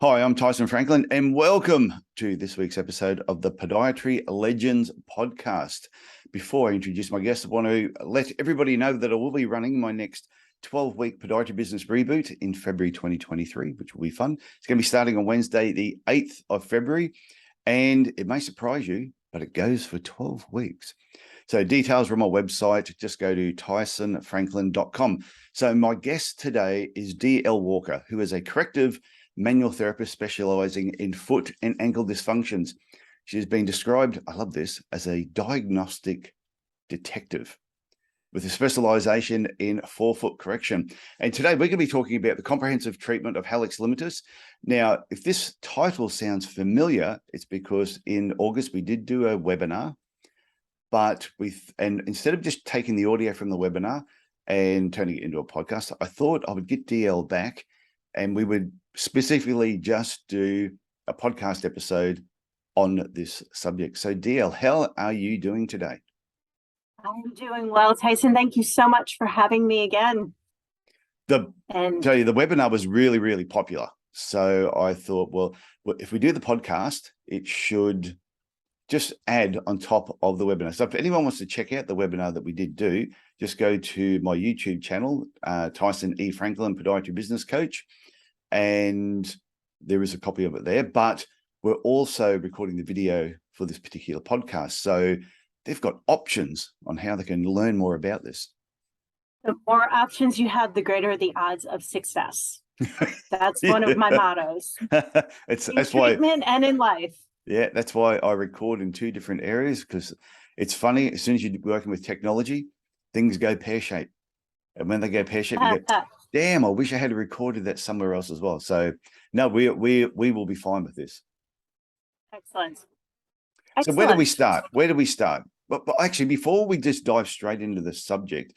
Hi, I'm Tyson Franklin, and welcome to this week's episode of the Podiatry Legends podcast. Before I introduce my guest, I want to let everybody know that I will be running my next 12-week podiatry business reboot in February 2023, which will be fun. It's going to be starting on Wednesday, the 8th of February, and it may surprise you, but it goes for 12 weeks. So details are on my website. Just go to tysonfranklin.com. So my guest today is DL Walker, who is a corrective manual therapist specialising in foot and ankle dysfunctions. She's been described, I love this, as a diagnostic detective with a specialisation in forefoot correction. And today we're going to be talking about the comprehensive treatment of Hallux Limitus. Now, if this title sounds familiar, it's because in August we did do a webinar, and instead of just taking the audio from the webinar and turning it into a podcast, I thought I would get DL back and we would specifically just do a podcast episode on this subject. So DL, how are you doing today? I'm doing well, Tyson. Thank you so much for having me again. The webinar was really, really popular. So I thought, well, if we do the podcast, it should just add on top of the webinar. So if anyone wants to check out the webinar that we did do, just go to my YouTube channel, Tyson E. Franklin, Podiatry Business Coach, and there is a copy of it there. But we're also recording the video for this particular podcast. So they've got options on how they can learn more about this. The more options you have, the greater the odds of success. That's one of my mottos. That's treatment and in life. Yeah, that's why I record in two different areas, because it's funny, as soon as you're working with technology, things go pear-shaped. And when they go pear-shaped, you go, damn, I wish I had recorded that somewhere else as well. So no, we will be fine with this. Excellent. So where do we start? But actually, before we just dive straight into the subject,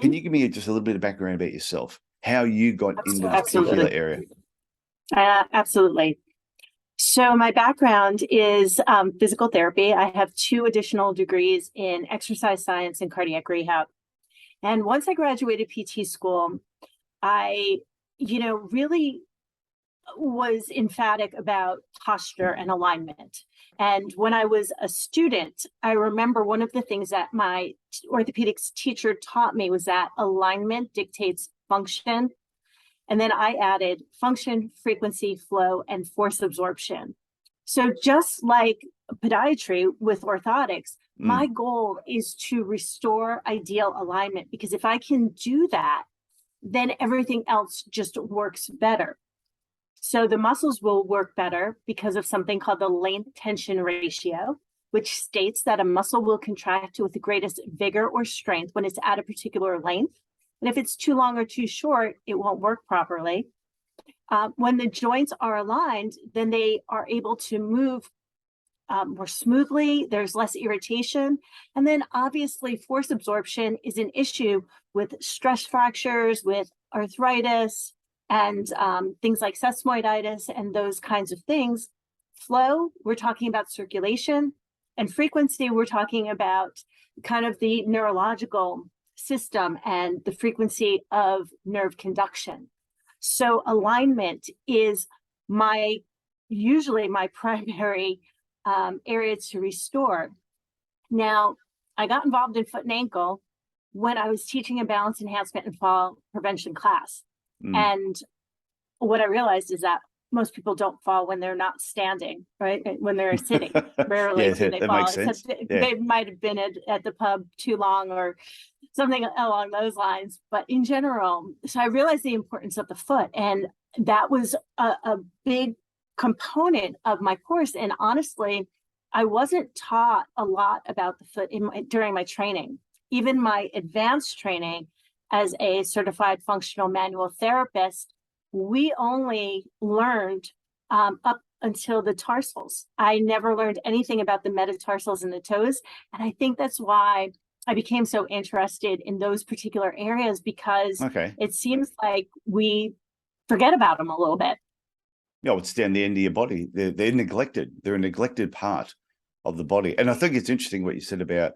can you give me just a little bit of background about yourself, how you got into this particular area? Absolutely. So my background is physical therapy. I have 2 additional degrees in exercise science and cardiac rehab. And once I graduated PT school, I, really was emphatic about posture and alignment. And when I was a student, I remember one of the things that my orthopedics teacher taught me was that alignment dictates function. And then I added function, frequency, flow, and force absorption. So just like podiatry with orthotics, my goal is to restore ideal alignment, because if I can do that, then everything else just works better. So the muscles will work better because of something called the length tension ratio, which states that a muscle will contract with the greatest vigor or strength when it's at a particular length. And if it's too long or too short, it won't work properly. When the joints are aligned, then they are able to move more smoothly. There's less irritation. And then obviously force absorption is an issue with stress fractures, with arthritis, and things like sesamoiditis and those kinds of things. Flow, we're talking about circulation. And frequency, we're talking about kind of the neurological system and the frequency of nerve conduction. So alignment is usually my primary area to restore. Now, I got involved in foot and ankle when I was teaching a balance enhancement and fall prevention class. And what I realized is that most people don't fall when they're not standing, right? When they're sitting, rarely do they fall. Except they might have been at the pub too long or something along those lines. But in general, so I realized the importance of the foot, and that was a big component of my course. And honestly, I wasn't taught a lot about the foot during my training. Even my advanced training as a certified functional manual therapist, we only learned up until the tarsals. I never learned anything about the metatarsals and the toes. And I think that's why I became so interested in those particular areas, because it seems like we forget about them a little bit. Yeah, it's down the end of your body. They're neglected. They're a neglected part of the body. And I think it's interesting what you said about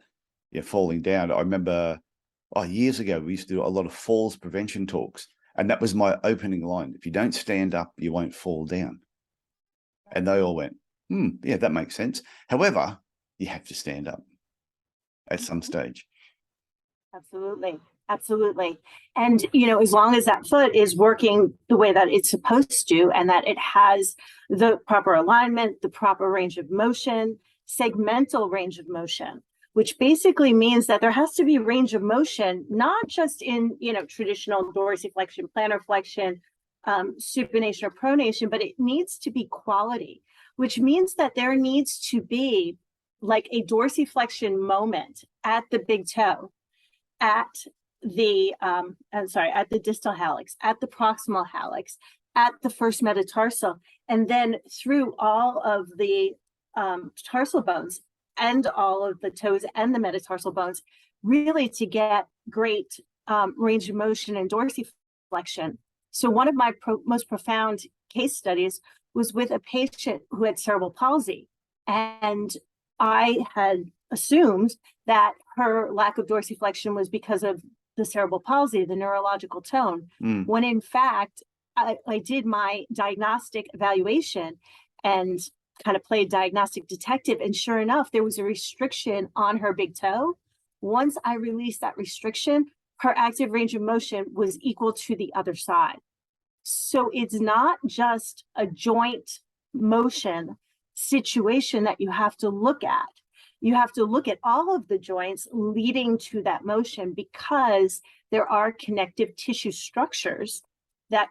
falling down. I remember years ago, we used to do a lot of falls prevention talks. And that was my opening line. If you don't stand up, you won't fall down. And they all went, yeah, that makes sense. However, you have to stand up at some stage. Absolutely. Absolutely. And, as long as that foot is working the way that it's supposed to, and that it has the proper alignment, the proper range of motion, segmental range of motion, which basically means that there has to be range of motion, not just in, traditional dorsiflexion, plantar flexion, supination or pronation, but it needs to be quality, which means that there needs to be like a dorsiflexion moment at the big toe, at the at the distal hallux, at the proximal hallux, at the first metatarsal, and then through all of the tarsal bones and all of the toes and the metatarsal bones, really to get great range of motion and dorsiflexion. So one of my most profound case studies was with a patient who had cerebral palsy, and I had assumed that her lack of dorsiflexion was because of the cerebral palsy, the neurological tone, when in fact, I did my diagnostic evaluation and kind of played diagnostic detective. And sure enough, there was a restriction on her big toe. Once I released that restriction, her active range of motion was equal to the other side. So it's not just a joint motion situation that you have to look at. You have to look at all of the joints leading to that motion, because there are connective tissue structures that,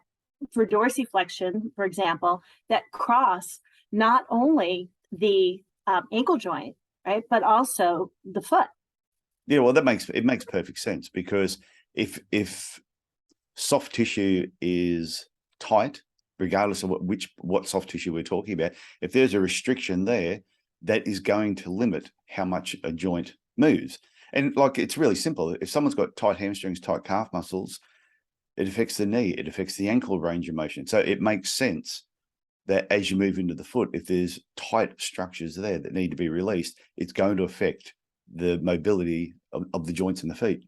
for dorsiflexion, for example, that cross not only the ankle joint, right, but also the foot. Yeah, well, it makes perfect sense, because if soft tissue is tight, regardless of what soft tissue we're talking about, if there's a restriction there, that is going to limit how much a joint moves. And like, it's really simple. If someone's got tight hamstrings, tight calf muscles, it affects the knee, it affects the ankle range of motion. So it makes sense that as you move into the foot, if there's tight structures there that need to be released, it's going to affect the mobility of the joints in the feet.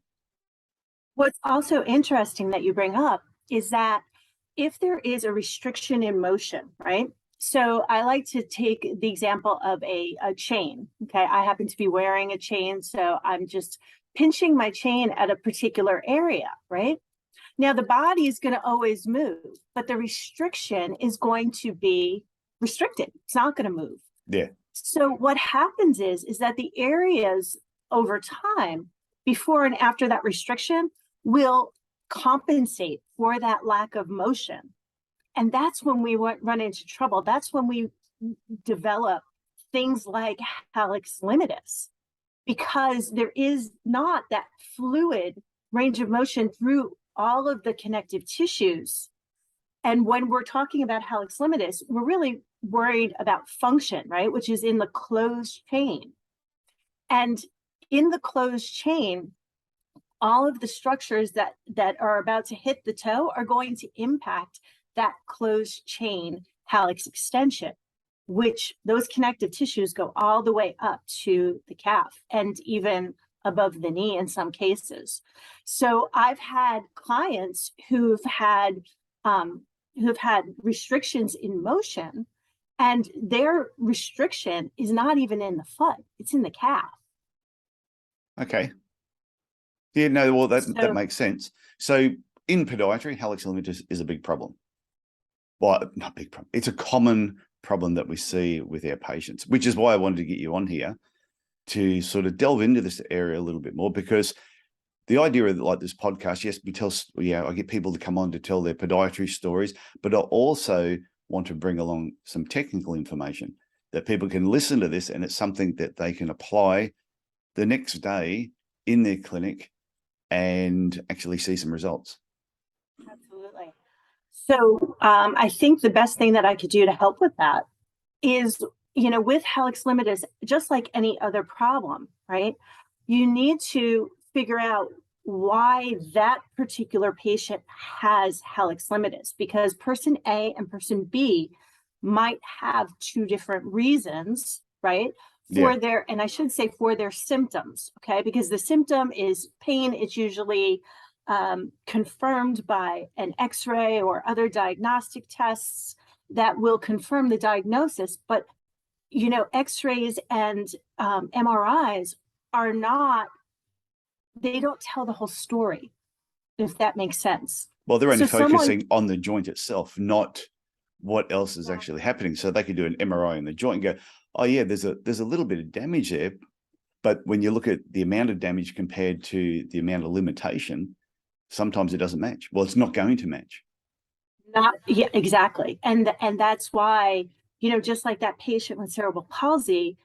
What's also interesting that you bring up is that if there is a restriction in motion, right? So I like to take the example of a chain. Okay, I happen to be wearing a chain, so I'm just pinching my chain at a particular area, right? Now the body is going to always move, but the restriction is going to be restricted. It's not going to move. Yeah. So what happens is that the areas over time, before and after that restriction, will compensate for that lack of motion. And that's when we run into trouble. That's when we develop things like Hallux Limitus, because there is not that fluid range of motion through all of the connective tissues. And when we're talking about Hallux Limitus, we're really worried about function, right? Which is in the closed chain. And in the closed chain, all of the structures that are about to hit the toe are going to impact that closed chain hallux extension, which those connective tissues go all the way up to the calf and even above the knee in some cases. So I've had clients who've had restrictions in motion, and their restriction is not even in the foot, it's in the calf. Okay. Yeah, no, well, that makes sense. So in podiatry, Hallux Limitus is a big problem. Well, not big problem. It's a common problem that we see with our patients, which is why I wanted to get you on here to sort of delve into this area a little bit more, because the idea of like this podcast, yes, I get people to come on to tell their podiatry stories, but I also want to bring along some technical information that people can listen to this, and it's something that they can apply the next day in their clinic and actually see some results. Absolutely. So I think the best thing that I could do to help with that is, with Hallux Limitus, just like any other problem, right? You need to figure out why that particular patient has Hallux Limitus, because person A and person B might have two different reasons, right? For their, and I should say for their symptoms, okay? Because the symptom is pain. It's usually confirmed by an X-ray or other diagnostic tests. that will confirm the diagnosis. But, you know, x-rays and MRIs are not, they don't tell the whole story, if that makes sense. Well, they're only So focusing on the joint itself, not what else is actually happening. So they could do an MRI in the joint and go, oh yeah, there's a little bit of damage there. But when you look at the amount of damage compared to the amount of limitation, sometimes it doesn't match. Well, it's not going to match. Yeah, exactly. And that's why, you know, just like that patient with cerebral palsy,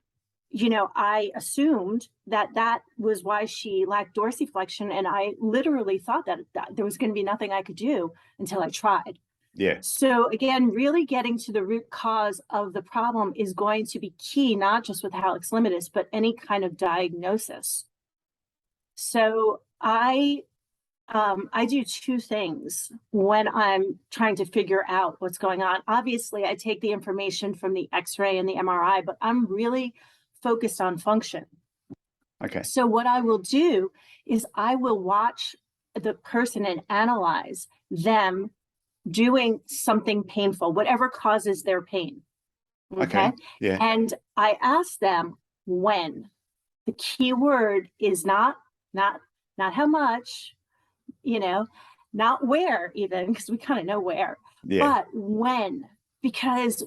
you know, I assumed that was why she lacked dorsiflexion. And I literally thought that there was going to be nothing I could do until I tried. Yeah. So again, really getting to the root cause of the problem is going to be key, not just with Hallux Limitus, but any kind of diagnosis. So I do two things when I'm trying to figure out what's going on. Obviously, I take the information from the X-ray and the MRI, but I'm really focused on function. Okay. So what I will do is I will watch the person and analyze them doing something painful, whatever causes their pain. Okay. Yeah. And I ask them when. The key word is not how much, you know, not where even, because we kind of know where, but when, because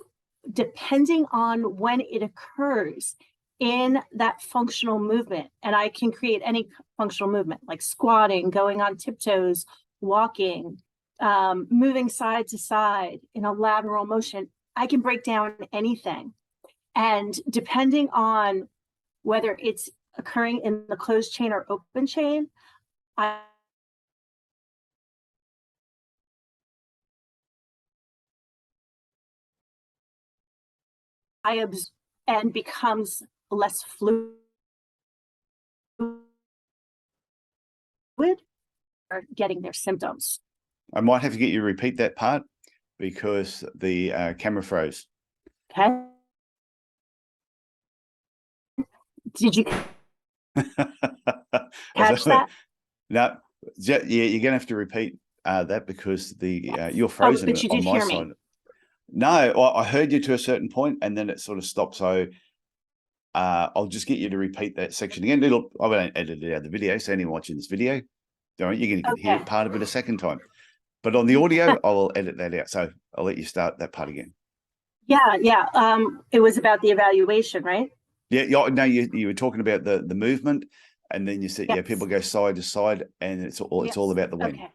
depending on when it occurs in that functional movement, and I can create any functional movement like squatting, going on tiptoes, walking, moving side to side in a lateral motion, I can break down anything. And depending on whether it's occurring in the closed chain or open chain, and becomes less fluid or getting their symptoms. I might have to get you to repeat that part because the camera froze. Okay. Did you catch that? No, yeah, you're gonna have to repeat that because you're frozen but you on did my hear side. Me. No, I heard you to a certain point and then it sort of stopped. So I'll just get you to repeat that section again. I won't edit it out of the video, so anyone watching this video, don't worry, you're going to hear part of it a second time. But on the audio, I will edit that out. So I'll let you start that part again. Yeah. It was about the evaluation, right? Yeah. No, you were talking about the movement, and then you said, yes. People go side to side, and it's all about the when. Okay.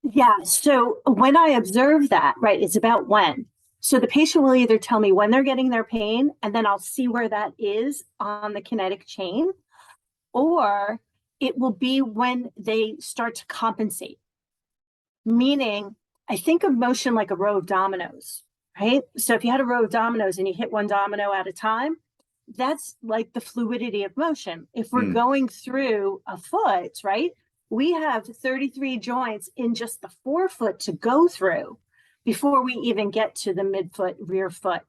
Yeah. So when I observe that, right, it's about when. So the patient will either tell me when they're getting their pain, and then I'll see where that is on the kinetic chain, or it will be when they start to compensate. Meaning, I think of motion like a row of dominoes, right? So if you had a row of dominoes and you hit one domino at a time, that's like the fluidity of motion. If we're going through a foot, right, we have 33 joints in just the forefoot to go through before we even get to the midfoot, rear foot,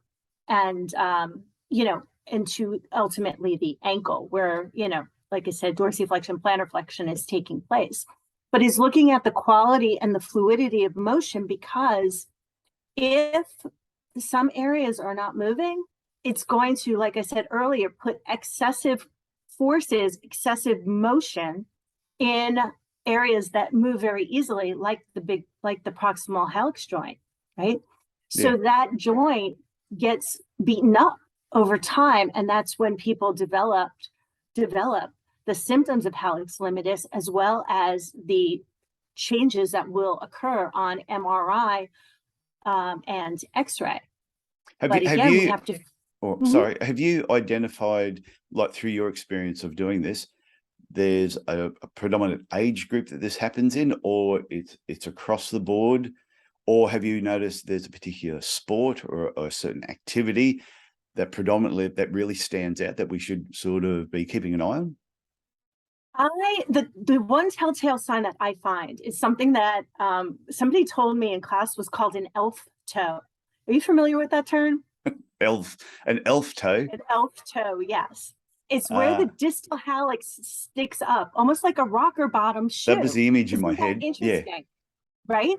and, you know, into ultimately the ankle where, you know, like I said, dorsiflexion, plantar flexion is taking place. But is looking at the quality and the fluidity of motion, because if some areas are not moving, it's going to, like I said earlier, put excessive forces, excessive motion in areas that move very easily, like the proximal hallux joint, right? So that joint gets beaten up over time, and that's when people develop the symptoms of Hallux Limitus, as well as the changes that will occur on MRI and X-ray. Have you identified, like through your experience of doing this, there's a predominant age group that this happens in, or it's across the board, or have you noticed there's a particular sport or a certain activity that really stands out that we should sort of be keeping an eye on? The one telltale sign that I find is something that somebody told me in class was called an elf toe. Are you familiar with that term? An elf toe? An elf toe, yes. It's where the distal hallux sticks up, almost like a rocker bottom shoe. That was the image in my head. Interesting, right?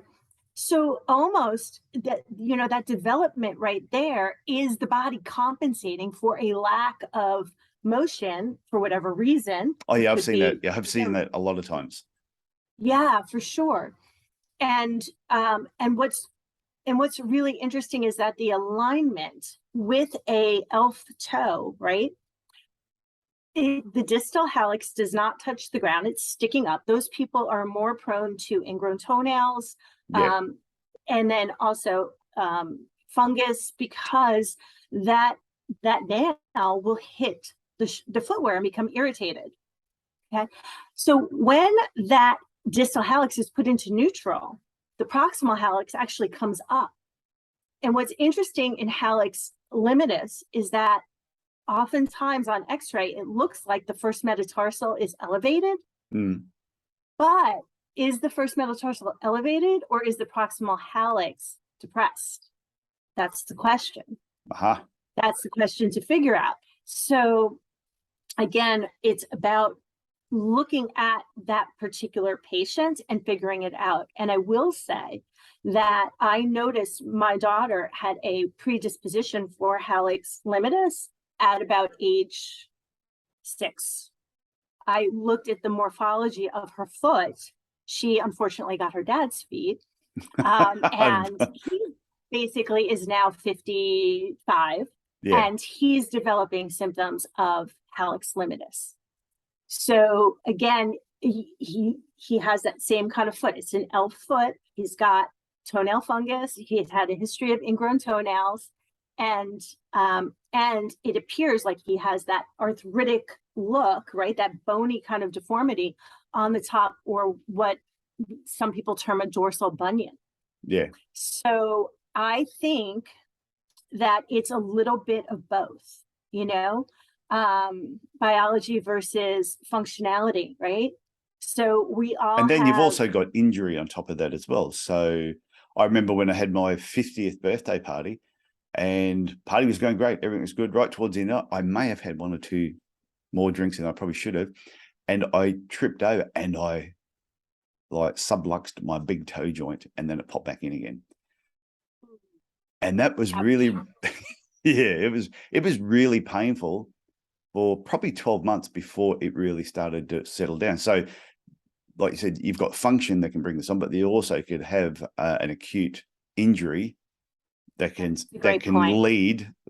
So almost that, that development right there is the body compensating for a lack of motion for whatever reason. Oh It yeah, I've could seen that. be, Yeah, I've seen that a lot of times. yeah, for sure. And what's really interesting is that the alignment with a elf toe, right? The distal hallux does not touch the ground. It's sticking up. Those people are more prone to ingrown toenails, Yeah, and then also fungus, because that nail will hit the footwear and become irritated. Okay, so when that distal hallux is put into neutral, the proximal hallux actually comes up. And what's interesting in Hallux Limitus is that oftentimes on X-ray, it looks like the first metatarsal is elevated, but is the first metatarsal elevated, or is the proximal hallux depressed? That's the question. That's the question to figure out. So again, it's about looking at that particular patient and figuring it out. And I will say that I noticed my daughter had a predisposition for Hallux Limitus at about age 6. I looked at the morphology of her foot. She unfortunately got her dad's feet. And he basically is now 55, yeah. and he's developing symptoms of Hallux Limitus. So again, he has that same kind of foot. It's an elf foot. He's got toenail fungus. He has had a history of ingrown toenails, and it appears like he has that arthritic look, right? That bony kind of deformity on the top, or what some people term a dorsal bunion. Yeah. So I think that it's a little bit of both, biology versus functionality, right? So we all And then have... you've also got injury on top of that as well. So I remember when I had my 50th birthday party, and party was going great. Everything was good. Right towards the end, I may have had 1 or 2 more drinks than I probably should have. And I tripped over and I subluxed my big toe joint, and then it popped back in again. And that was really, yeah, it was really painful for probably 12 months before it really started to settle down. So like you said, you've got function that can bring this on, but you also could have an acute injury that can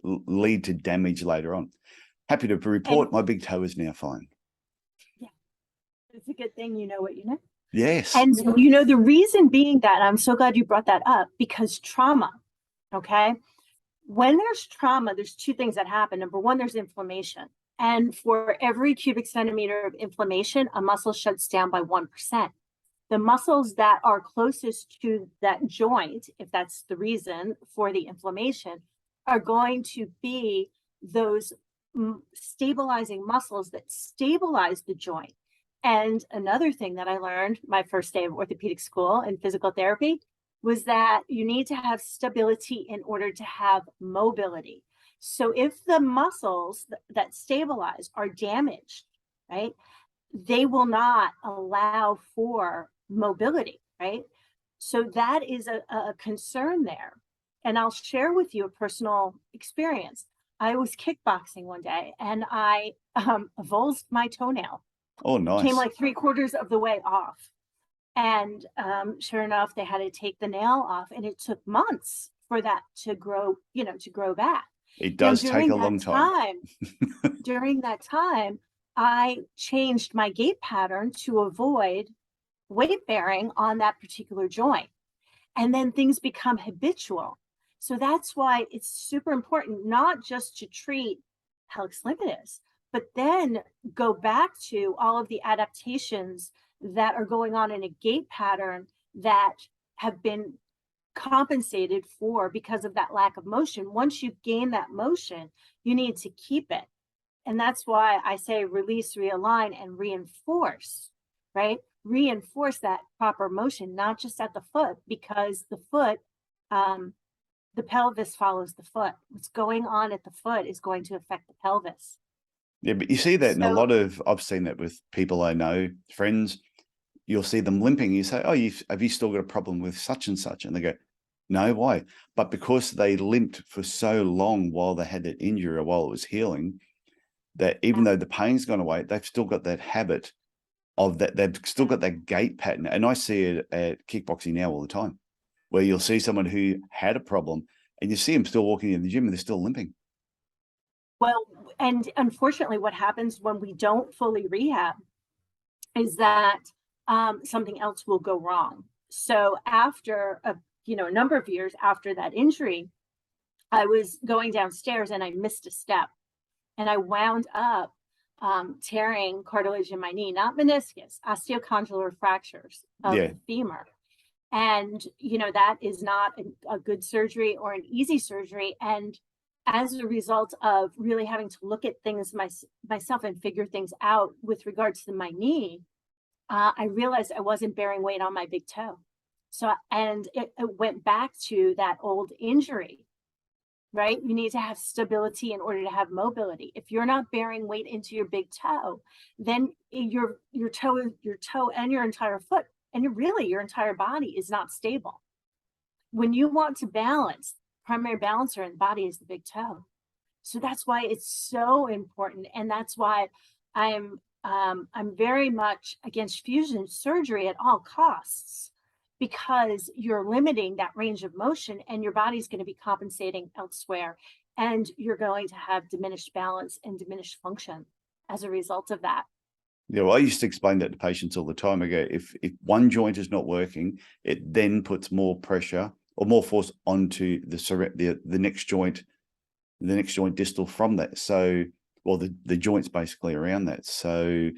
lead to damage later on. Happy to report my big toe is now fine. Yeah, it's a good thing you know what you know. Yes. And the reason being that, I'm so glad you brought that up, because trauma, okay? When there's trauma, there's 2 things that happen. Number one, there's inflammation. And for every cubic centimeter of inflammation, a muscle shuts down by 1%. The muscles that are closest to that joint, if that's the reason for the inflammation, are going to be those stabilizing muscles that stabilize the joint. And another thing that I learned my first day of orthopedic school in physical therapy was that you need to have stability in order to have mobility. So if the muscles that stabilize are damaged, right, they will not allow for mobility, right? So that is a concern there. And I'll share with you a personal experience. I was kickboxing one day and I avulsed my toenail. Oh, nice. Came like 3/4 of the way off. And sure enough, they had to take the nail off, and it took months for that to grow, to grow back. It does take a long time. During that time, I changed my gait pattern to avoid weight bearing on that particular joint. And then things become habitual. So that's why it's super important not just to treat Hallux Limitus, but then go back to all of the adaptations that are going on in a gait pattern that have been compensated for because of that lack of motion. Once you gain that motion, you need to keep it. And that's why I say release, realign, and reinforce, right? Reinforce that proper motion, not just at the foot, because the foot, the pelvis follows the foot. What's going on at the foot is going to affect the pelvis. Yeah, but you see that in a lot of, I've seen that with people I know, friends, you'll see them limping. You say, oh, have you still got a problem with such and such? And they go, no, why? But because they limped for so long while they had that injury or while it was healing, that even though the pain's gone away, they've still got that habit of that. They've still got that gait pattern. And I see it at kickboxing now all the time, where you'll see someone who had a problem and you see them still walking in the gym and they're still limping. Well, and unfortunately, what happens when we don't fully rehab is that something else will go wrong. So after a number of years after that injury, I was going downstairs and I missed a step, and I wound up tearing cartilage in my knee, not meniscus, osteocondylar fractures of the femur. And that is not a good surgery or an easy surgery. And as a result of really having to look at things myself and figure things out with regards to my knee, I realized I wasn't bearing weight on my big toe. So, and it went back to that old injury, right? You need to have stability in order to have mobility. If you're not bearing weight into your big toe, then your toe and your entire foot and your entire body is not stable. When you want to balance, primary balancer in the body is the big toe. So that's why it's so important. And that's why I'm very much against fusion surgery at all costs, because you're limiting that range of motion and your body's going to be compensating elsewhere. And you're going to have diminished balance and diminished function as a result of that. Yeah, well, I used to explain that to patients all the time. I go, if one joint is not working, it then puts more pressure or more force onto the next joint, distal from that. So, well, the joints basically around that. So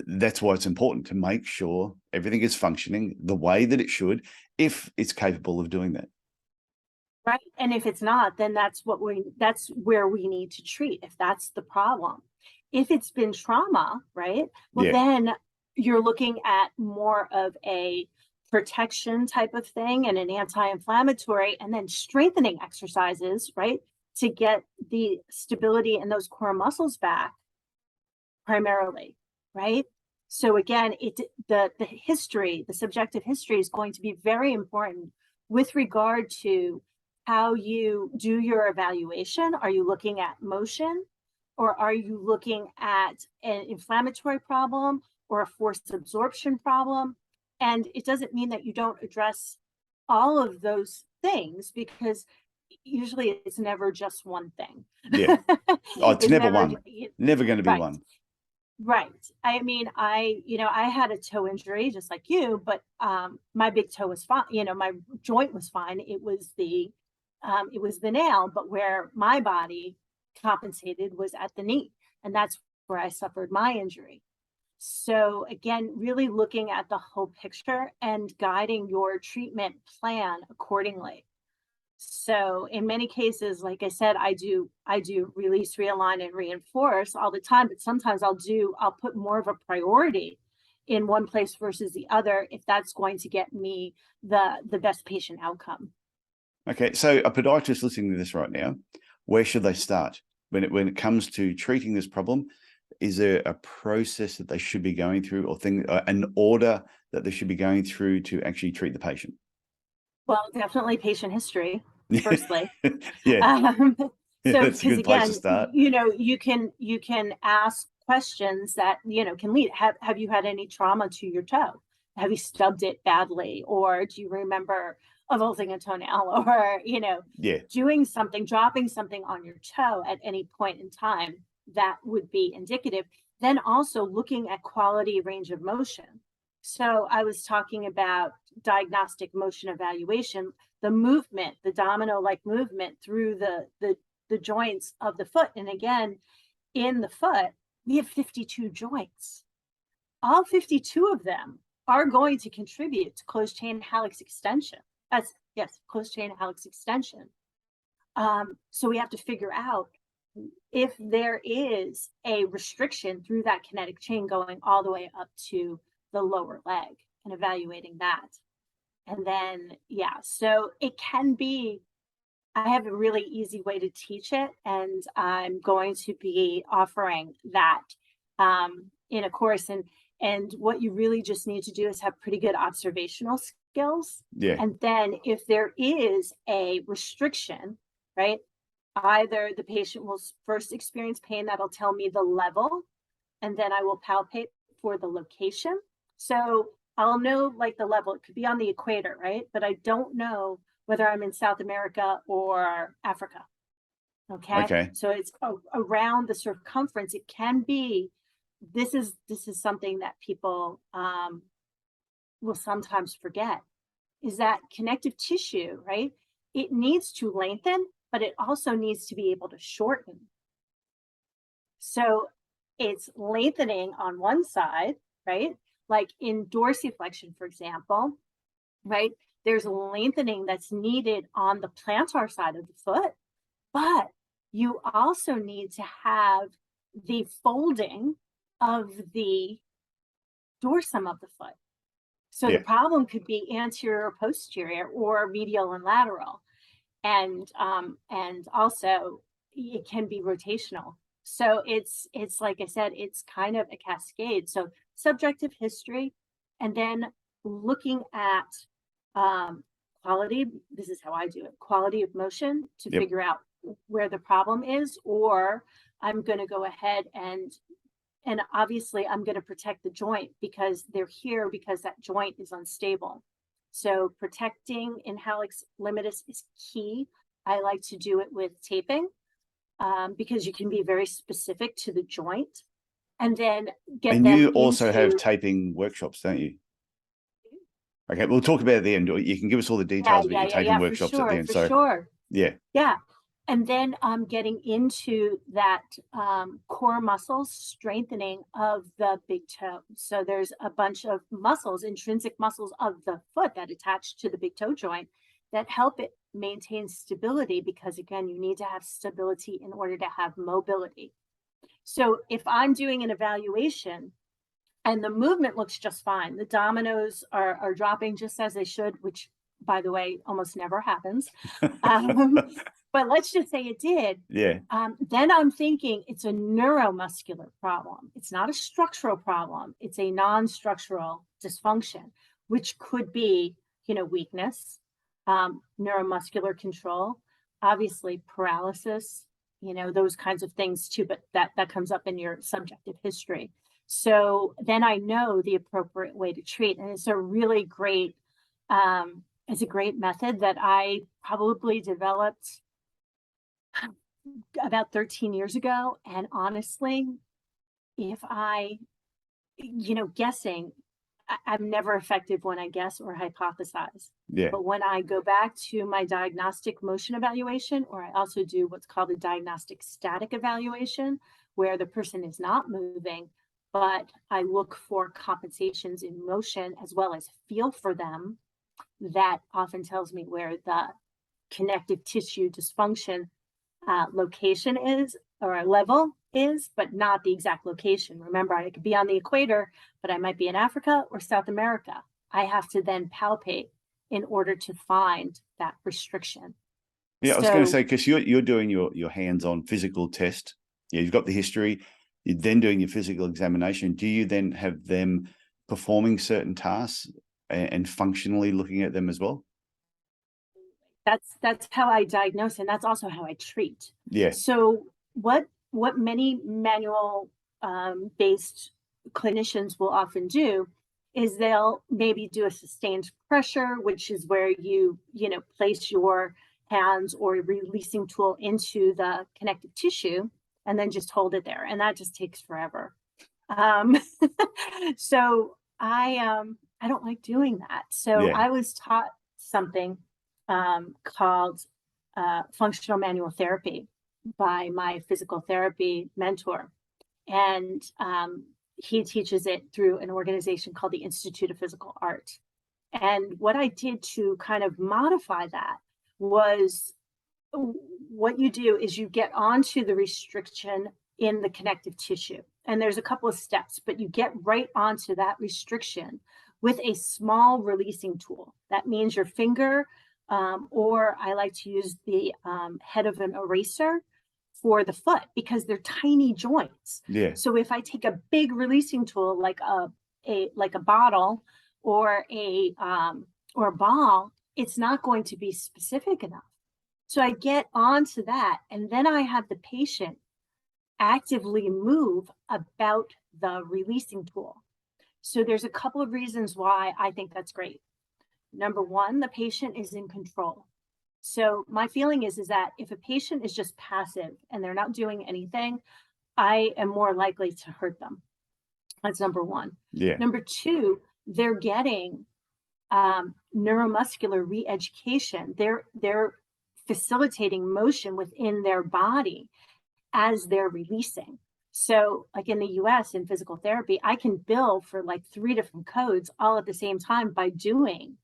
that's why it's important to make sure everything is functioning the way that it should, if it's capable of doing that. Right. And if it's not, then that's where we need to treat, if that's the problem. If it's been trauma, right? Well, then you're looking at more of a protection type of thing and an anti-inflammatory, and then strengthening exercises, right? To get the stability in those core muscles back primarily, right? So again, the history, the subjective history is going to be very important with regard to how you do your evaluation. Are you looking at motion, or are you looking at an inflammatory problem or a forced absorption problem? And it doesn't mean that you don't address all of those things, because usually it's never just one thing. Yeah. Oh, it's never one. Never going to be one. Right. I mean, I had a toe injury just like you, but my big toe was fine. My joint was fine. It was the nail, but where my body compensated was at the knee, and that's where I suffered my injury. So again, really looking at the whole picture and guiding your treatment plan accordingly. So in many cases, like I said, I do release, realign, and reinforce all the time, but sometimes I'll put more of a priority in one place versus the other, if that's going to get me the best patient outcome. Okay, so a podiatrist listening to this right now, where should they start when it comes to treating this problem? Is there a process that they should be going through, or an order that they should be going through to actually treat the patient? Well, definitely patient history, firstly. Yeah. So That's a good place to start. You can ask questions that can lead. Have you had any trauma to your toe? Have you stubbed it badly, or do you remember avulsing a toenail, or dropping something on your toe at any point in time that would be indicative? Then also looking at quality range of motion. So I was talking about diagnostic motion evaluation, the movement, the domino-like movement through the joints of the foot. And again, in the foot, we have 52 joints. All 52 of them are going to contribute to closed chain hallux extension. Closed chain hallux extension. So we have to figure out if there is a restriction through that kinetic chain going all the way up to the lower leg, and evaluating that. And then, so it can be, I have a really easy way to teach it, and I'm going to be offering that in a course. And And what you really just need to do is have pretty good observational skills. Yeah. And then if there is a restriction, right, either the patient will first experience pain that'll tell me the level, and then I will palpate for the location. So I'll know like the level, it could be on the equator, right? But I don't know whether I'm in South America or Africa. Okay. So it's around the circumference. It can be, this is something that people will sometimes forget, is that connective tissue, right? It needs to lengthen, but it also needs to be able to shorten. So it's lengthening on one side, right? Like in dorsiflexion, for example, right? There's lengthening that's needed on the plantar side of the foot, but you also need to have the folding of the dorsum of the foot. So the problem could be anterior or posterior or medial and lateral. And also it can be rotational. So it's like I said, it's kind of a cascade. So subjective history, and then looking at quality, this is how I do it, quality of motion to figure out where the problem is, or I'm going to go ahead and obviously I'm going to protect the joint because they're here because that joint is unstable. So protecting in Hallux Limitus is key. I like to do it with taping because you can be very specific to the joint, and then get and them you also into... have taping workshops, don't you? Okay, we'll talk about it at the end. You can give us all the details about your taping workshops at the end. For sure. Yeah. And then getting into that core muscles, strengthening of the big toe. So there's a bunch of muscles, intrinsic muscles of the foot that attach to the big toe joint that help it maintain stability, because again, you need to have stability in order to have mobility. So if I'm doing an evaluation and the movement looks just fine, the dominoes are dropping just as they should, which by the way, almost never happens. But let's just say it did. Then I'm thinking it's a neuromuscular problem. It's not a structural problem. It's a non-structural dysfunction, which could be, weakness, neuromuscular control, obviously paralysis, those kinds of things too, but that comes up in your subjective history. So then I know the appropriate way to treat. And it's a really great, it's a great method that I probably developed about 13 years ago. And honestly, if guessing, I'm never effective when I guess or hypothesize. But when I go back to my diagnostic motion evaluation, or I also do what's called a diagnostic static evaluation, where the person is not moving, but I look for compensations in motion as well as feel for them, that often tells me where the connective tissue dysfunction location is, or level is, but not the exact location. Remember, I could be on the equator, but I might be in Africa or South America. I have to then palpate in order to find that restriction. I was going to say, because you're doing your hands-on physical test. You've got the history. You're then doing your physical examination. Do you then have them performing certain tasks and functionally looking at them as well? That's how I diagnose, and that's also how I treat. So what many manual based clinicians will often do is they'll maybe do a sustained pressure, which is where you place your hands or releasing tool into the connective tissue and then just hold it there, and that just takes forever. So I don't like doing that. So I was taught something called functional manual therapy by my physical therapy mentor, and he teaches it through an organization called the Institute of Physical Art. And what I did to kind of modify that was, what you do is you get onto the restriction in the connective tissue, and there's a couple of steps, but you get right onto that restriction with a small releasing tool. That means your finger, or I like to use the head of an eraser for the foot, because they're tiny joints. So if I take a big releasing tool, like a like a bottle or a ball, it's not going to be specific enough. So I get onto that, and then I have the patient actively move about the releasing tool. So there's a couple of reasons why I think that's great. Number one, the patient is in control. So my feeling is that if a patient is just passive and they're not doing anything, I am more likely to hurt them. That's number one. Yeah. Number two, they're getting neuromuscular re-education. They're facilitating motion within their body as they're releasing. So like in the US in physical therapy, I can bill for like 3 different codes all at the same time by doing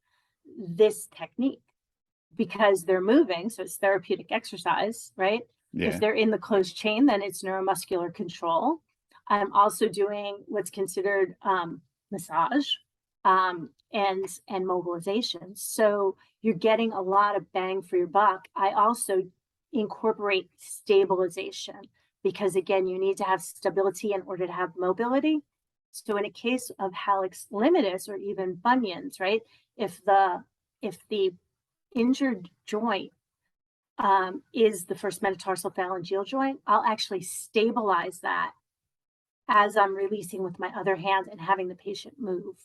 this technique because they're moving. So it's therapeutic exercise, right? Yeah. If they're in the closed chain, then it's neuromuscular control. I'm also doing what's considered massage and mobilization. So you're getting a lot of bang for your buck. I also incorporate stabilization because again, you need to have stability in order to have mobility. So in a case of Hallux Limitus or even bunions, right? If the injured joint is the first metatarsal phalangeal joint, I'll actually stabilize that as I'm releasing with my other hand and having the patient move.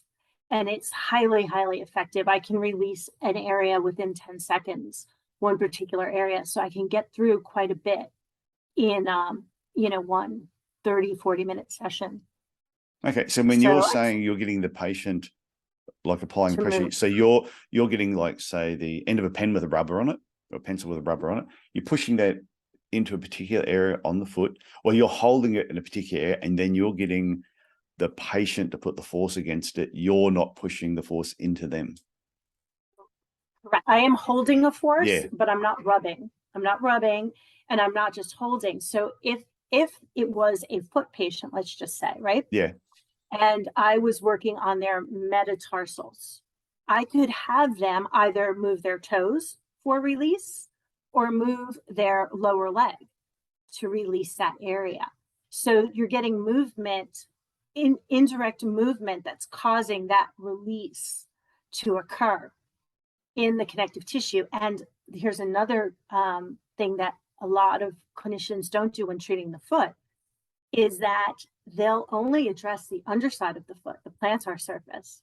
And it's highly, highly effective. I can release an area within 10 seconds, one particular area. So I can get through quite a bit in, one 30, 40-minute session. Okay. So when you're saying you're getting the patient, like applying pressure, move. so you're getting like, say, the end of a pen with a rubber on it, or a pencil with a rubber on it, you're pushing that into a particular area on the foot, or you're holding it in a particular area, and then you're getting the patient to put the force against it. You're not pushing the force into them. Correct. I am holding a force, Yeah. but I'm not rubbing. I'm not rubbing, and I'm not just holding. So if it was a foot patient, let's just say, right? Yeah. And I was working on their metatarsals, I could have them either move their toes for release or move their lower leg to release that area. So you're getting movement, indirect movement that's causing that release to occur in the connective tissue. And here's another thing that a lot of clinicians don't do when treating the foot is that they'll only address the underside of the foot, the plantar surface.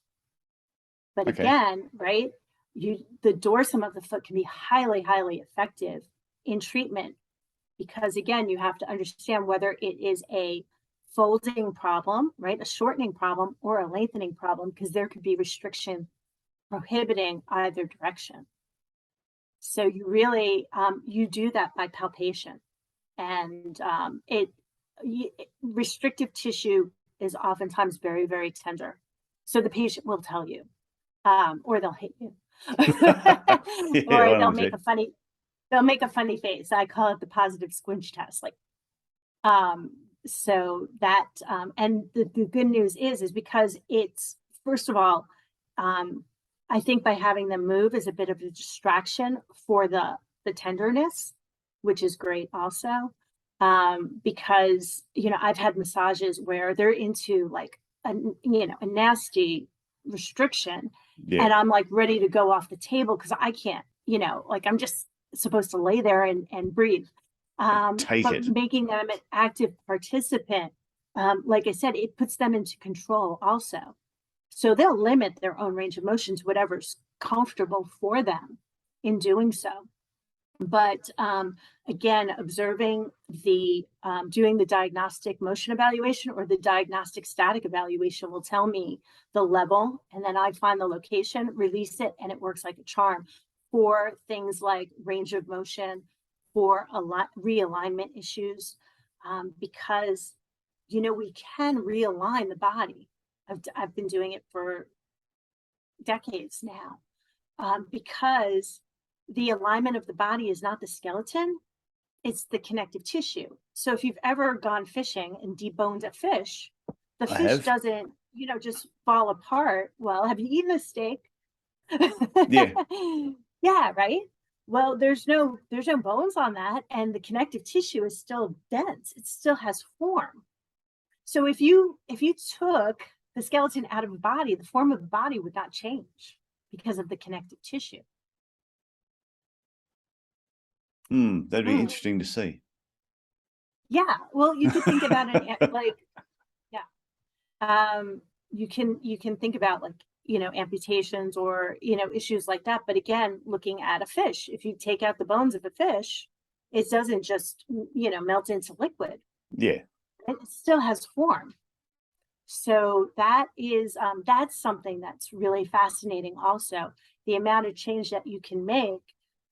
But again, right, the dorsum of the foot can be highly, highly effective in treatment because again, you have to understand whether it is a folding problem, right, a shortening problem or a lengthening problem, because there could be restriction prohibiting either direction. So you really, you do that by palpation, and restrictive tissue is oftentimes very, very tender. So the patient will tell you, or they'll hit you, or they'll make a funny face. I call it the positive squinch test. Like, so that, and the good news is because it's, first of all, I think by having them move is a bit of a distraction for the tenderness, which is great also. Because, I've had massages where they're into like a nasty restriction, and I'm like ready to go off the table because I can't, like I'm just supposed to lay there and breathe. But making them an active participant, like I said, it puts them into control also. So they'll limit their own range of motion to whatever's comfortable for them in doing so. But again, observing doing the diagnostic motion evaluation or the diagnostic static evaluation will tell me the level, and then I find the location, release it, and it works like a charm for things like range of motion, for realignment issues, because, we can realign the body. I've been doing it for decades now, because the alignment of the body is not the skeleton, it's the connective tissue. So if you've ever gone fishing and deboned a fish, the fish doesn't, just fall apart. Well, have you eaten a steak? Yeah. Yeah, right? Well, there's no bones on that, and the connective tissue is still dense. It still has form. So if you took the skeleton out of the body, the form of the body would not change because of the connective tissue. That'd be interesting to see. Yeah, well, you could think about it like, you can think about like, amputations or, issues like that. But again, looking at a fish, if you take out the bones of a fish, it doesn't just, melt into liquid. Yeah. It still has form. So that is, that's something that's really fascinating also, the amount of change that you can make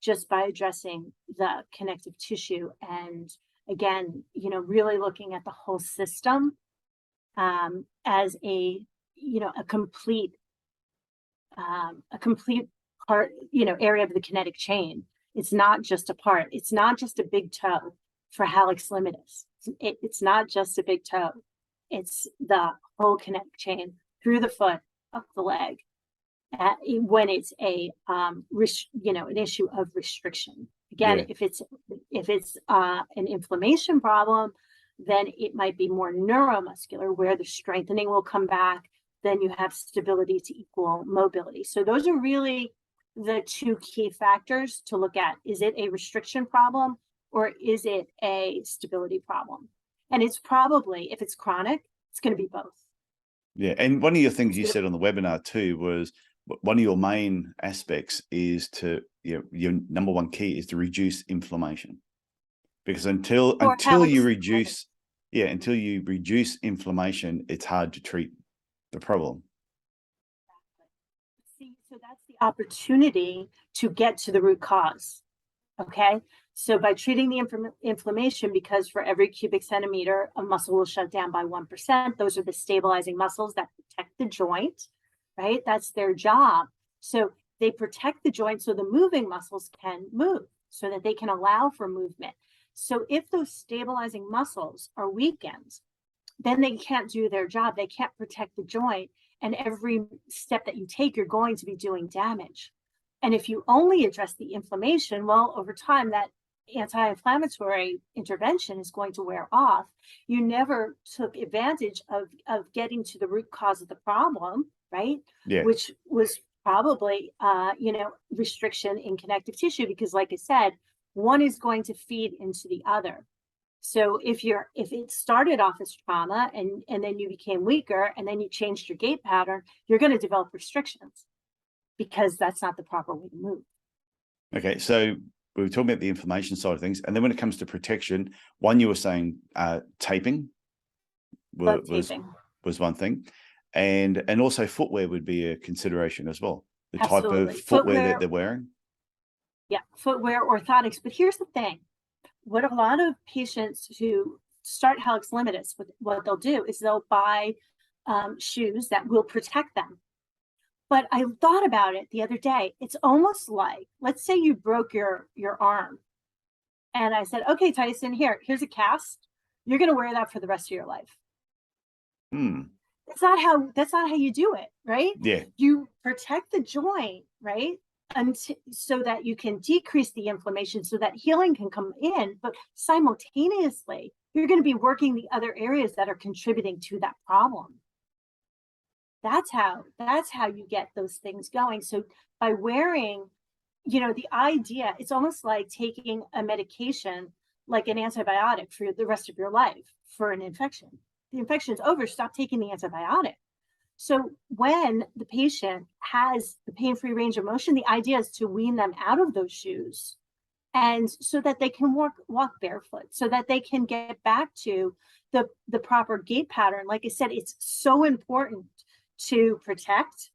just by addressing the connective tissue. And again, really looking at the whole system as a complete part, area of the kinetic chain. It's not just a part. It's not just a big toe for Hallux Limitus. It's not just a big toe. It's the whole kinetic chain through the foot, up the leg, when it's an issue of restriction. Again, Yeah. if it's an inflammation problem, then it might be more neuromuscular, where the strengthening will come back. Then you have stability to equal mobility. So those are really the two key factors to look at. Is it a restriction problem or is it a stability problem? And it's probably, if it's chronic, it's going to be both. Yeah. And one of your things you said on the webinar too was one of your main aspects is to, your number one key is to reduce inflammation. Because until you reduce inflammation, it's hard to treat the problem. See, so that's the opportunity to get to the root cause. Okay. So by treating the inflammation, because for every cubic centimeter, a muscle will shut down by 1%. Those are the stabilizing muscles that protect the joint, right? That's their job. So they protect the joint so the moving muscles can move, so that they can allow for movement. So if those stabilizing muscles are weakened, then they can't do their job. They can't protect the joint. And every step that you take, you're going to be doing damage. And if you only address the inflammation, well, over time, that anti-inflammatory intervention is going to wear off. You never took advantage of getting to the root cause of the problem, right? Yeah. Which was probably, restriction in connective tissue, because like I said, one is going to feed into the other. So if it started off as trauma and then you became weaker and then you changed your gait pattern, you're going to develop restrictions, because that's not the proper way to move. Okay, so we were talking about the inflammation side of things, and then when it comes to protection, one, you were saying taping was one thing, and also footwear would be a consideration as well. The Absolutely. type of footwear that they're wearing. Yeah, footwear, orthotics. But here's the thing: what a lot of patients who start Hallux Limitus, what they'll do is they'll buy shoes that will protect them. But I thought about it the other day. It's almost like, let's say you broke your arm, and I said, okay, Tyson, here's a cast. You're going to wear that for the rest of your life. That's not how you do it, right? Yeah. You protect the joint, right? So that you can decrease the inflammation, so that healing can come in, but simultaneously, you're going to be working the other areas that are contributing to that problem. That's how you get those things going. So by wearing, the idea, it's almost like taking a medication, like an antibiotic, for the rest of your life for an infection. The infection's over, stop taking the antibiotic. So when the patient has the pain-free range of motion, the idea is to wean them out of those shoes, and so that they can walk barefoot, so that they can get back to the proper gait pattern. Like I said, it's so important to protect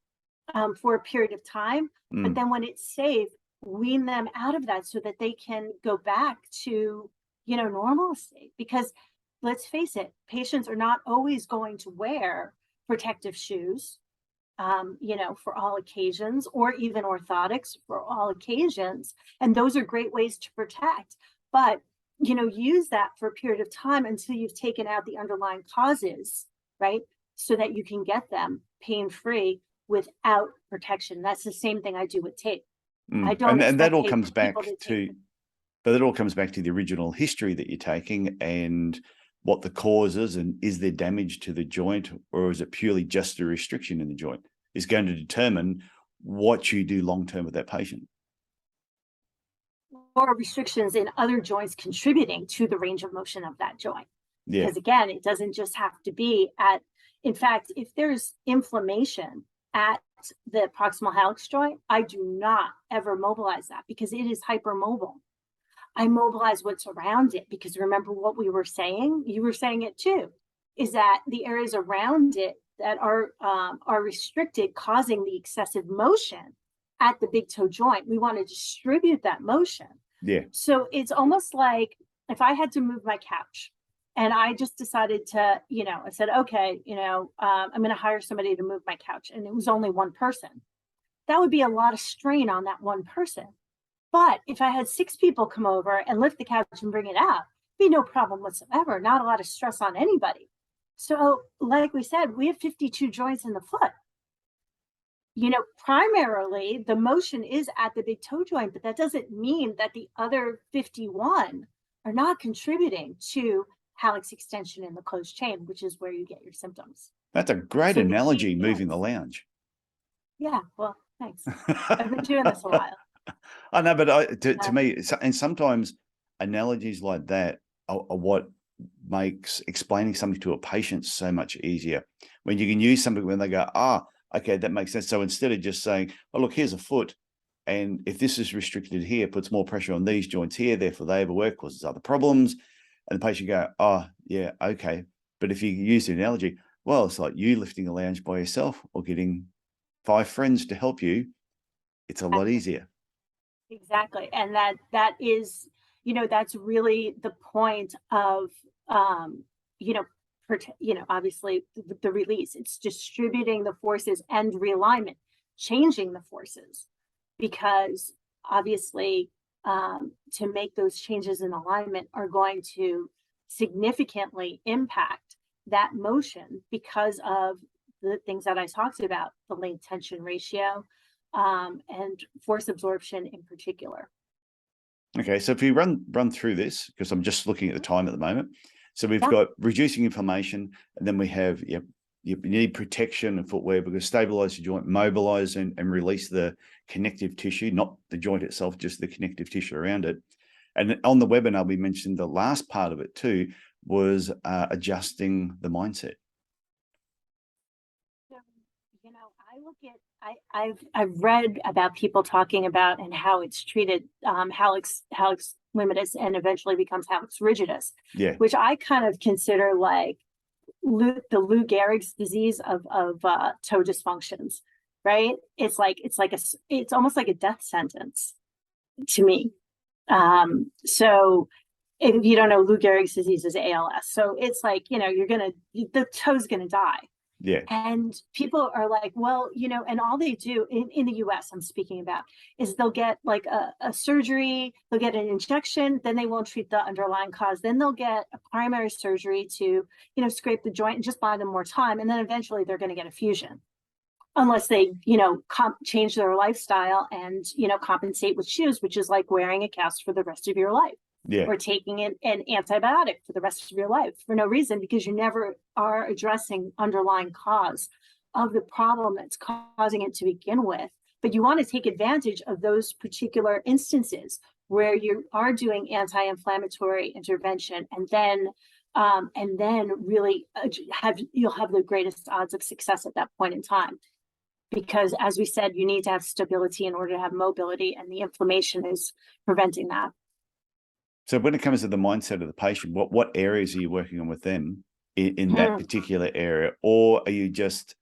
for a period of time, but then when it's safe, wean them out of that so that they can go back to, normalcy. Because let's face it, patients are not always going to wear protective shoes, for all occasions, or even orthotics for all occasions. And those are great ways to protect, but, use that for a period of time until you've taken out the underlying causes, right? So that you can get them pain-free without protection. That's the same thing I do with tape. I don't, and that all comes back to, but it all comes back to the original history that you're taking and what the cause is, and is there damage to the joint, or is it purely just a restriction in the joint, is going to determine what you do long-term with that patient. Or restrictions in other joints contributing to the range of motion of that joint. Yeah. Because again, it doesn't just have to be in fact, if there's inflammation at the proximal hallux joint, I do not ever mobilize that because it is hypermobile. I mobilize what's around it, because remember what we were saying, you were saying it too, is that the areas around it that are restricted, causing the excessive motion at the big toe joint. We want to distribute that motion. Yeah. So it's almost like if I had to move my couch and I just decided to, I said, okay, I'm going to hire somebody to move my couch, and it was only one person. That would be a lot of strain on that one person. But if I had 6 people come over and lift the couch and bring it out, it'd be no problem whatsoever. Not a lot of stress on anybody. So like we said, we have 52 joints in the foot. Primarily the motion is at the big toe joint, but that doesn't mean that the other 51 are not contributing to hallux extension in the closed chain, which is where you get your symptoms. That's a great analogy, moving the lounge. Yeah, well, thanks. I've been doing this a while. I know, but to me, and sometimes analogies like that are what makes explaining something to a patient so much easier. When you can use something when they go, okay, that makes sense. So instead of just saying, oh, look, here's a foot, and if this is restricted here, puts more pressure on these joints here, therefore they overwork, causes other problems. And the patient go, oh, yeah, okay. But if you use the analogy, well, it's like you lifting a lounge by yourself or getting 5 friends to help you. It's a lot easier. Exactly. And that is, that's really the point of, obviously the release. It's distributing the forces and realignment, changing the forces, because obviously to make those changes in alignment are going to significantly impact that motion because of the things that I talked about, the length tension ratio, and force absorption in particular. Okay, so if we run through this, because I'm just looking at the time at the moment. So we've got reducing inflammation, and then we have, you need protection and footwear, because stabilize the joint, mobilize and release the connective tissue, not the joint itself, just the connective tissue around it. And on the webinar, we mentioned the last part of it too, was adjusting the mindset. So, I look at, I've read about people talking about and how it's treated, Hallux Limitus, and eventually becomes Hallux rigidus, which I kind of consider like the Lou Gehrig's disease of toe dysfunctions, right? It's almost like a death sentence to me. So if you don't know, Lou Gehrig's disease is ALS. So it's like, the toe's gonna die. Yeah. And people are like, well, and all they do in the US, I'm speaking about, is they'll get like a surgery, they'll get an injection, then they won't treat the underlying cause. Then they'll get a primary surgery to, scrape the joint and just buy them more time. And then eventually they're going to get a fusion, unless they, change their lifestyle and, compensate with shoes, which is like wearing a cast for the rest of your life. Yeah. Or taking an antibiotic for the rest of your life for no reason, because you never are addressing underlying cause of the problem that's causing it to begin with. But you want to take advantage of those particular instances where you are doing anti-inflammatory intervention, and then really you'll have the greatest odds of success at that point in time. Because as we said, you need to have stability in order to have mobility, and the inflammation is preventing that. So when it comes to the mindset of the patient, what areas are you working on with them in that particular area? Or are you just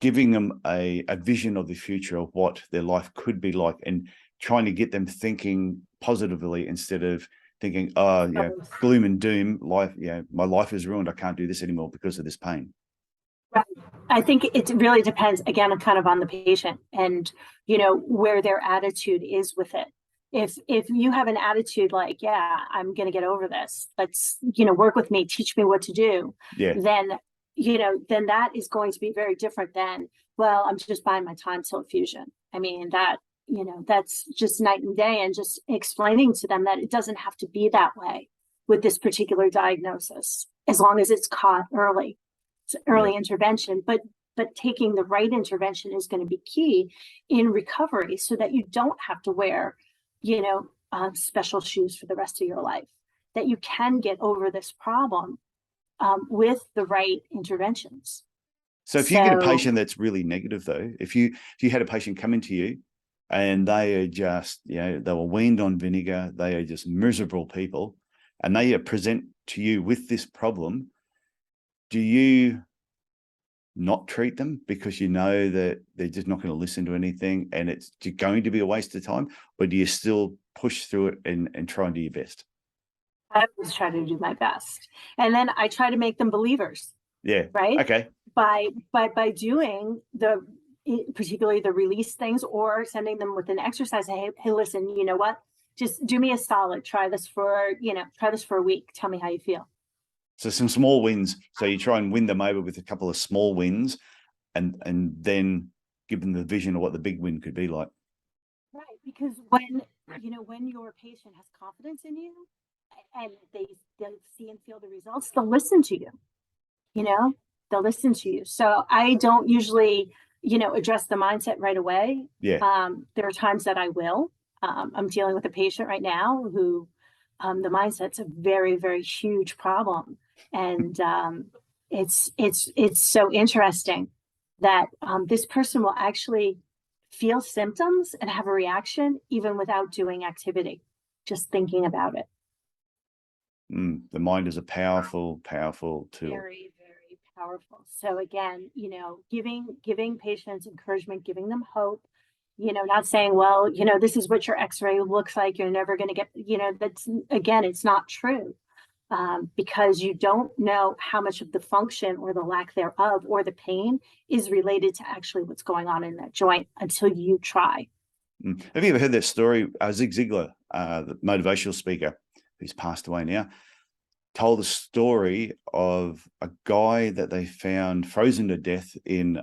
giving them a vision of the future of what their life could be like, and trying to get them thinking positively instead of thinking, gloom and doom, life, my life is ruined, I can't do this anymore because of this pain? Right. I think it really depends, again, kind of on the patient and, where their attitude is with it. If you have an attitude like, I'm going to get over this, let's, work with me, teach me what to do, then that is going to be very different than, well, I'm just buying my time till fusion. I mean, that's just night and day, and just explaining to them that it doesn't have to be that way. with this particular diagnosis, as long as it's caught early. It's early intervention, but taking the right intervention is going to be key in recovery, so that you don't have to wear, special shoes for the rest of your life, that you can get over this problem with the right interventions. So if you get a patient that's really negative, though, if you had a patient come into you and they are just, they were weaned on vinegar, they are just miserable people, and they present to you with this problem, do you not treat them because you know that they're just not going to listen to anything and it's going to be a waste of time? Or do you still push through it and try and do your best? I always try to do my best. And then I try to make them believers. Yeah. Right. Okay. By doing particularly the release things, or sending them with an exercise. Hey, listen, you know what? Just do me a solid. Try this for a week. Tell me how you feel. So some small wins. So you try and win them over with a couple of small wins, and then give them the vision of what the big win could be like. Right. Because when your patient has confidence in you and they see and feel the results, they'll listen to you. They'll listen to you. So I don't usually, address the mindset right away. Yeah. There are times that I will. I'm dealing with a patient right now who the mindset's a very, very huge problem. And it's so interesting that this person will actually feel symptoms and have a reaction even without doing activity, just thinking about it. The mind is a powerful, powerful tool. Very, very powerful. So again, giving patients encouragement, giving them hope, not saying, well, this is what your x-ray looks like, you're never going to get, that's, again, it's not true. Because you don't know how much of the function or the lack thereof or the pain is related to actually what's going on in that joint until you try. Have you ever heard that story? Zig Ziglar, the motivational speaker who's passed away now, told a story of a guy that they found frozen to death in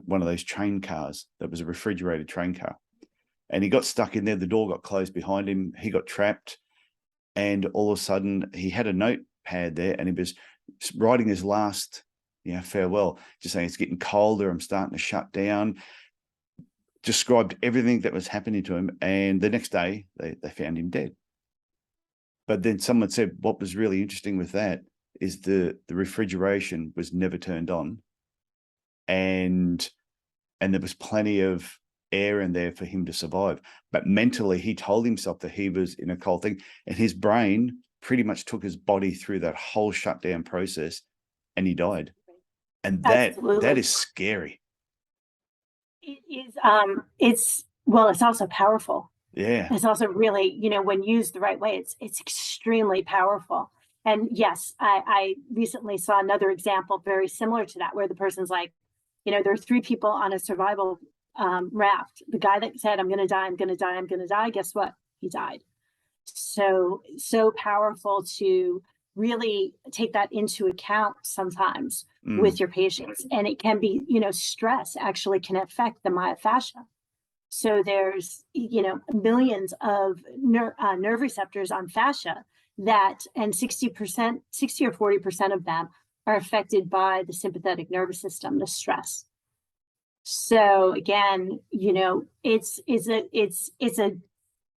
one of those train cars that was a refrigerated train car. And he got stuck in there. The door got closed behind him. He got trapped. And all of a sudden, he had a notepad there and he was writing his last farewell, just saying, it's getting colder, I'm starting to shut down. Described everything that was happening to him. And the next day, they found him dead. But then someone said what was really interesting with that is the refrigeration was never turned on. And there was plenty of air in there for him to survive. But mentally, he told himself that he was in a cold thing, and his brain pretty much took his body through that whole shutdown process, and he died. And that is scary. It is. It's also powerful. Yeah. It's also really, when used the right way, it's extremely powerful. And yes, I recently saw another example very similar to that, where the person's like, there are 3 people on a survival raft. The guy that said, I'm going to die, I'm going to die, I'm going to die. Guess what? He died. So powerful to really take that into account sometimes with your patients. And it can be, stress actually can affect the myofascia. So there's, millions of nerve receptors on fascia and 60 or 40% of them are affected by the sympathetic nervous system, the stress. So again, it's a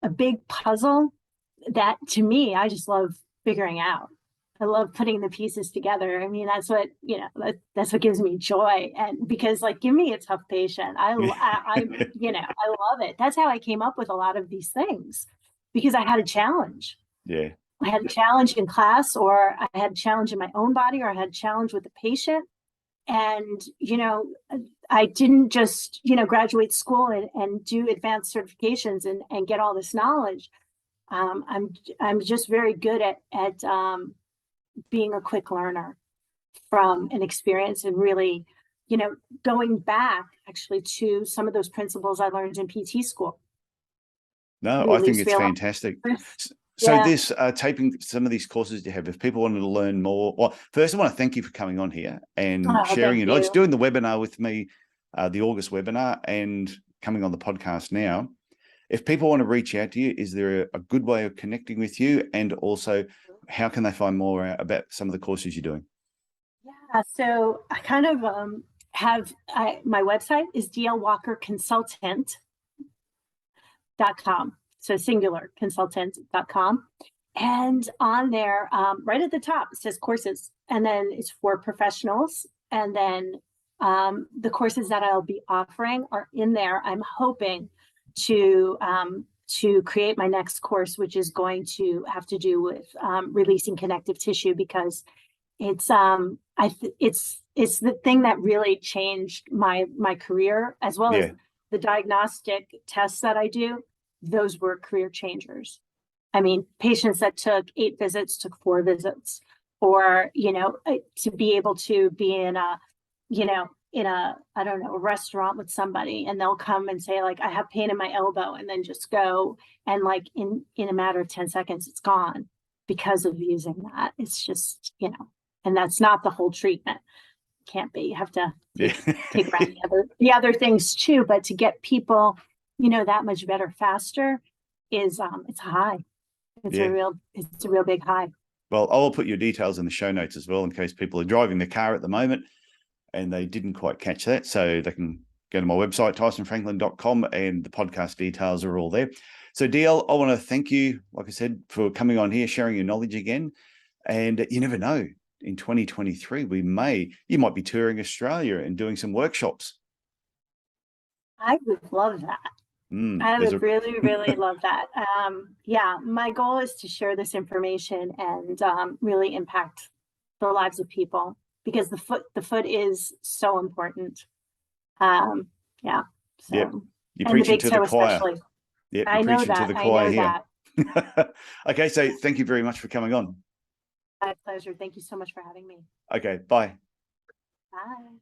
big puzzle that, to me, I just love figuring out. I love putting the pieces together. I mean, that's what, that's what gives me joy. And because, give me a tough patient. I love it. That's how I came up with a lot of these things, because I had a challenge. Yeah. I had a challenge in class, or I had a challenge in my own body, or I had a challenge with the patient. And, I didn't just, graduate school and do advanced certifications and get all this knowledge. I'm just very good at being a quick learner from an experience, and really, going back actually to some of those principles I learned in PT school. No, I think it's fantastic. So this taping some of these courses you have, if people wanted to learn more, well, first I want to thank you for coming on here and sharing your knowledge, doing the webinar with me, the August webinar, and coming on the podcast now. If people want to reach out to you, is there a good way of connecting with you? And also, how can they find more out about some of the courses you're doing? Yeah, so I kind of my website is dlwalkerconsultant.com. So singular consultant.com. And on there, right at the top, it says courses, and then it's for professionals. And then the courses that I'll be offering are in there. I'm hoping to create my next course, which is going to have to do with releasing connective tissue, because it's it's the thing that really changed my career, as well as the diagnostic tests that I do. Those were career changers. I mean, patients that took 8 visits took 4 visits, or, you know, to be able to be in a, you know, I don't know, a restaurant with somebody, and they'll come and say, like, I have pain in my elbow, and then just go, and like in a matter of 10 seconds, it's gone because of using that. It's just, you know, and that's not the whole treatment. Can't be. You have to take around the other things too, but to get people, you know, that much better faster is it's high. It's a real big high. Well, I'll put your details in the show notes as well, in case people are driving the car at the moment and they didn't quite catch that. So they can go to my website, tysonfranklin.com, and the podcast details are all there. So DL, I want to thank you, like I said, for coming on here, sharing your knowledge again. And you never know, in 2023, you might be touring Australia and doing some workshops. I would love that. I would really, really love that. Yeah, my goal is to share this information and really impact the lives of people, because the foot is so important. Yeah. So, yep. You're preaching to the choir. Especially. Yep, I know that. To the choir I know that. Okay, so thank you very much for coming on. My pleasure. Thank you so much for having me. Okay, bye. Bye.